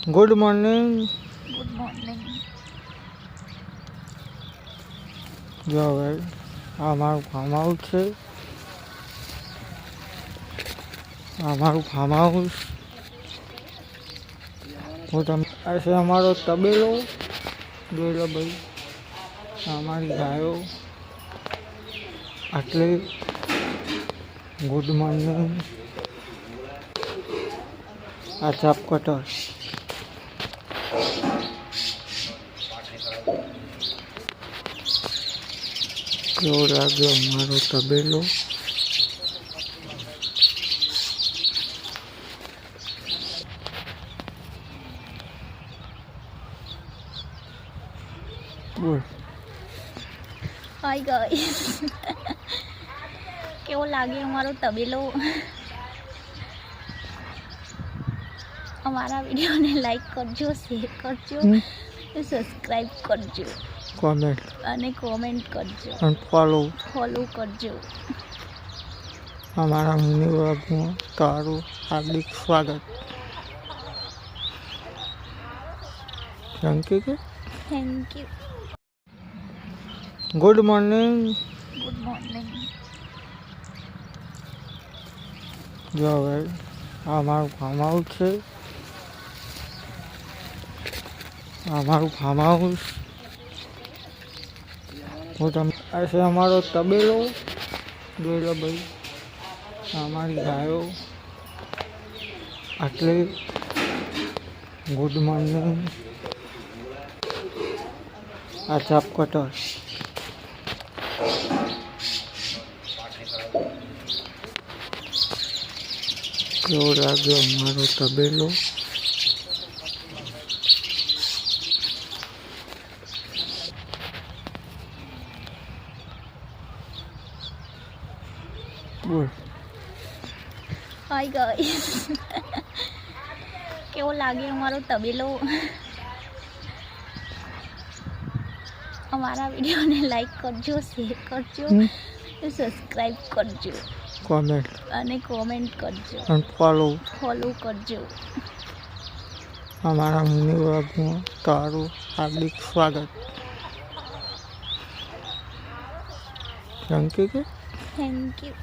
Good morning. Good morning. જો હવે આ મારું ફાર્મ હાઉસ છે. આ મારું ફાર્મ હાઉસ. હું તમને આ છે અમારો તબેલો. જોઈ લો ભાઈ, અમારી ગાયો. આટલે ગુડ મોર્નિંગ. આ ચાપ કટર. કેવો લાગ્યો અમારો તબેલો? બોલ. હાય ગાઈસ, કેવો લાગે અમારો તબેલો? અમારા વિડીયોને લાઈક કરજો, શેર કરજો, સબસ્ક્રાઈબ કરજો, કોમેન્ટ અને કોમેન્ટ કરજો અને ફોલો કરજો. અમારા મિની વ્લોગમાં તારું હાર્દિક સ્વાગત. Thank you. Thank you. Good morning. Good morning. જો હવે આ મારું ફાર્મ હાઉસ છે. આ મારું ફાર્મ હાઉસ. હું તમને આ છે અમારો તબેલો. જોઈ લો ભાઈ, અમારી ગાયો. આટલે ગુડ મોર્નિંગ. આ ચાપ કટર. કેવો લાગ્યો અમારો તબેલો? બોલ. હાય ગાઈસ, કેવો લાગે અમારો તબેલો? અમારા વિડીયોને લાઈક કરજો, શેર કરજો, સબસ્ક્રાઈબ કરજો, કોમેન્ટ અને કોમેન્ટ કરજો અને ફોલો કરજો. અમારા મિની વ્લોગમાં તારું હાર્દિક સ્વાગત. Thank you. Thank you.